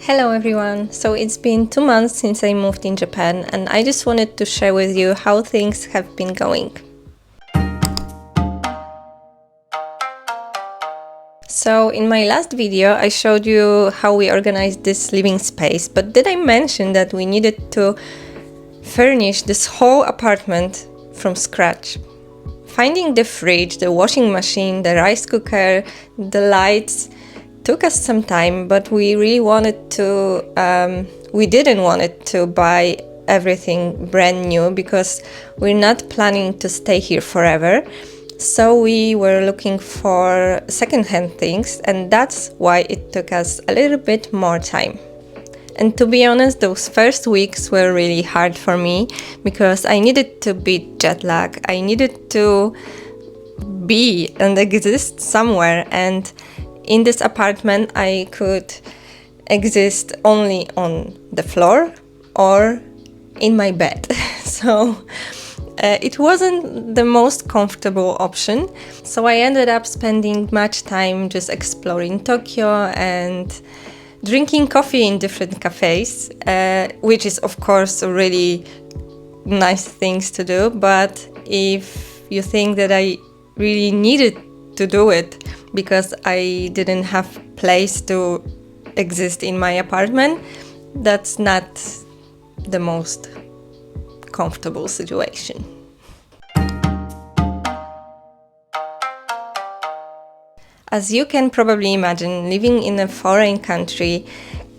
Hello everyone! So it's been 2 months since I moved in Japan and I just wanted to share with you how things have been going. So in my last video I showed you how we organized this living space, but did I mention that we needed to furnish this whole apartment from scratch? Finding the fridge, the washing machine, the rice cooker, the lights took us some time, but we didn't want it to buy everything brand new because we're not planning to stay here forever. So we were looking for secondhand things, and that's why it took us a little bit more time. And to be honest, those first weeks were really hard for me because I needed to beat jet lag. I needed to be and exist somewhere, and in this apartment I could exist only on the floor or in my bed. So it wasn't the most comfortable option. So I ended up spending much time just exploring Tokyo and drinking coffee in different cafes, which is of course a really nice things to do. But if you think that I really needed to do it because I didn't have place to exist in my apartment, that's not the most comfortable situation. As you can probably imagine, living in a foreign country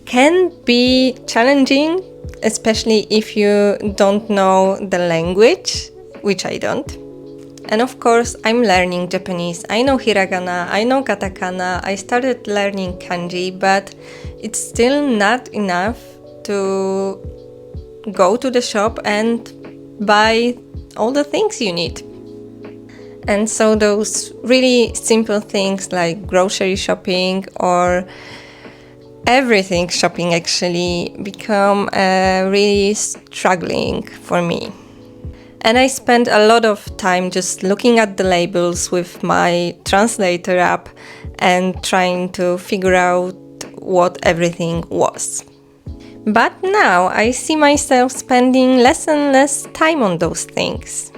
can be challenging, especially if you don't know the language, which I don't. And of course, I'm learning Japanese. I know hiragana, I know katakana, I started learning kanji, but it's still not enough to go to the shop and buy all the things you need. And so those really simple things like grocery shopping or everything shopping actually become really struggling for me. And I spent a lot of time just looking at the labels with my translator app and trying to figure out what everything was. But now I see myself spending less and less time on those things.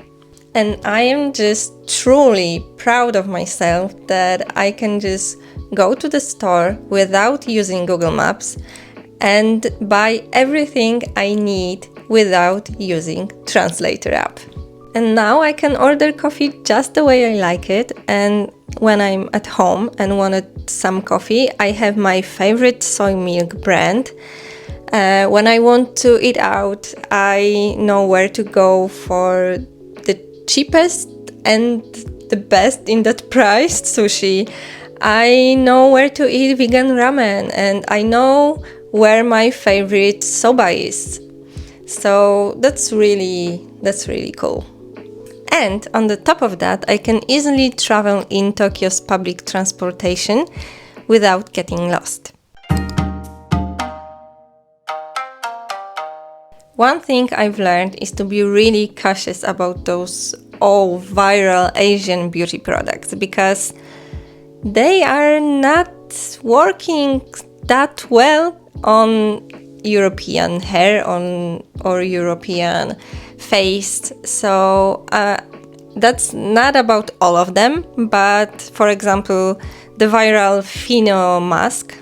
And I am just truly proud of myself that I can just go to the store without using Google Maps and buy everything I need without using translator app. And now I can order coffee just the way I like it, and when I'm at home and wanted some coffee, I have my favorite soy milk brand. When I want to eat out, I know where to go for the cheapest and the best in that price sushi. I know where to eat vegan ramen, and I know where my favorite soba is. So that's really cool. And on the top of that, I can easily travel in Tokyo's public transportation without getting lost. One thing I've learned is to be really cautious about those all viral Asian beauty products because they are not working that well on European hair or European face. So that's not about all of them, but for example, the viral Fino mask,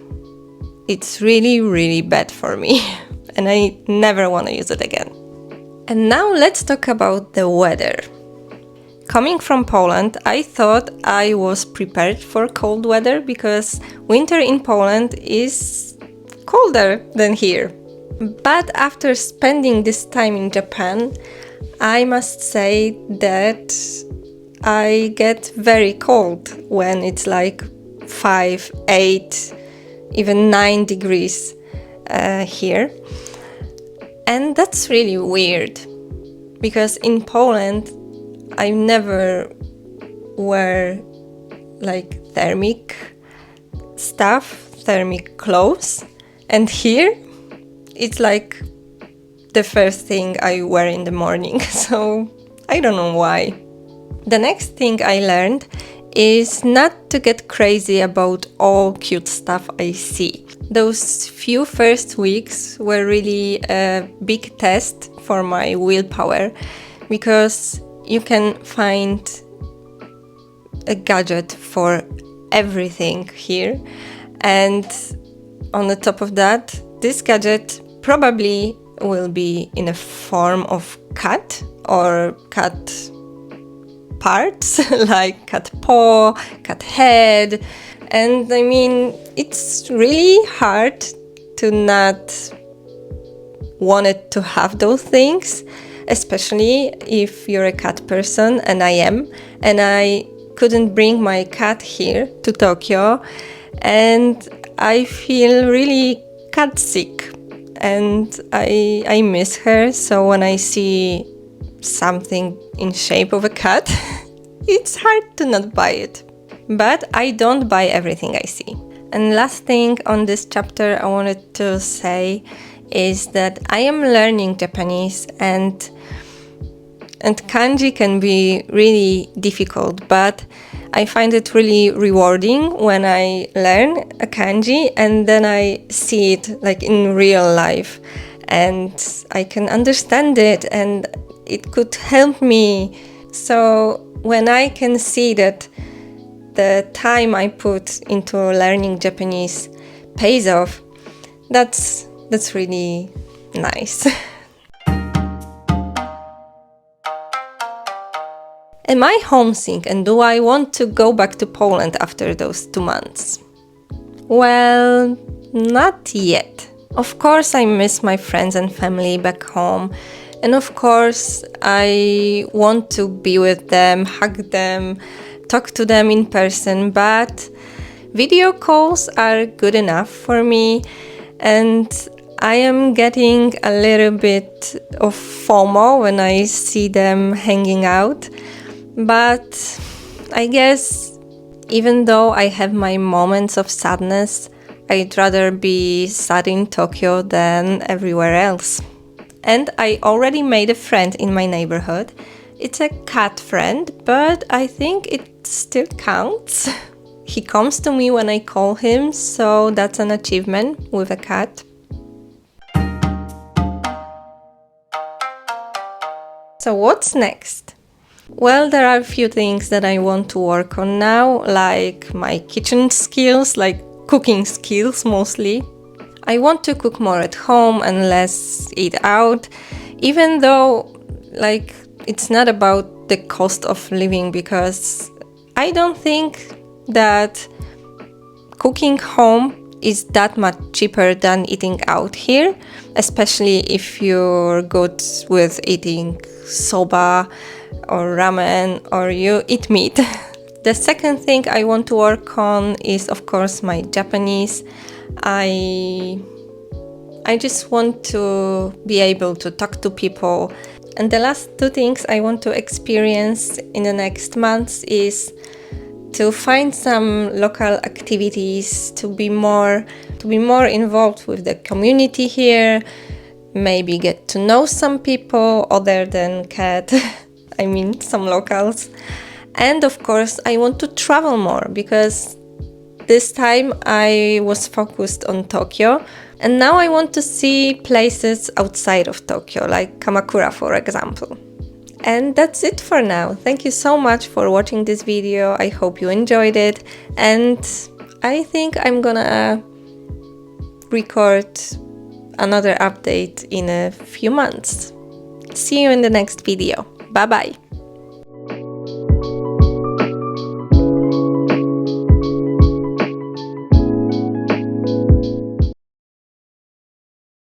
it's really bad for me and I never want to use it again. And now let's talk about the weather. Coming from Poland, I thought I was prepared for cold weather because winter in Poland is colder than here. But after spending this time in Japan, I must say that I get very cold when it's like 5, 8, even 9 degrees here. And that's really weird because in Poland I never wear like thermic clothes, and here it's like the first thing I wear in the morning, so I don't know why. The next thing I learned is not to get crazy about all cute stuff I see. Those few first weeks were really a big test for my willpower, because you can find a gadget for everything here, and on the top of that, this gadget probably will be in a form of cat or cat parts like cat paw, cat head. And I mean, it's really hard to not want it to have those things, especially if you're a cat person, and I am, and I couldn't bring my cat here to Tokyo, and I feel really cat sick, and I miss her. So when I see something in shape of a cat, it's hard to not buy it. But I don't buy everything I see. And last thing on this chapter I wanted to say is that I am learning Japanese, and kanji can be really difficult, but I find it really rewarding when I learn a kanji and then I see it like in real life, and I can understand it and it could help me. So when I can see that the time I put into learning Japanese pays off, that's really nice. Am I homesick, and do I want to go back to Poland after those 2 months? Well, not yet. Of course, I miss my friends and family back home, and of course, I want to be with them, hug them, talk to them in person, but video calls are good enough for me, and I am getting a little bit of FOMO when I see them hanging out. But I guess even though I have my moments of sadness, I'd rather be sad in Tokyo than everywhere else. And I already made a friend in my neighborhood. It's a cat friend, but I think it still counts. He comes to me when I call him, so that's an achievement with a cat. So what's next? Well, there are a few things that I want to work on now, like my kitchen skills, like cooking skills mostly. I want to cook more at home and less eat out, even though like it's not about the cost of living, because I don't think that cooking home is that much cheaper than eating out here, especially if you're good with eating soba or ramen or you eat meat. The second thing I want to work on is, of course, my Japanese. I just want to be able to talk to people. And the last two things I want to experience in the next months is to find some local activities, to be more involved with the community here, maybe get to know some people other than Kat, I mean some locals. And of course I want to travel more, because this time I was focused on Tokyo, and now I want to see places outside of Tokyo, like Kamakura, for example. And that's it for now. Thank you so much for watching this video. I hope you enjoyed it, and I think I'm gonna record another update in a few months. See you in the next video. Bye bye!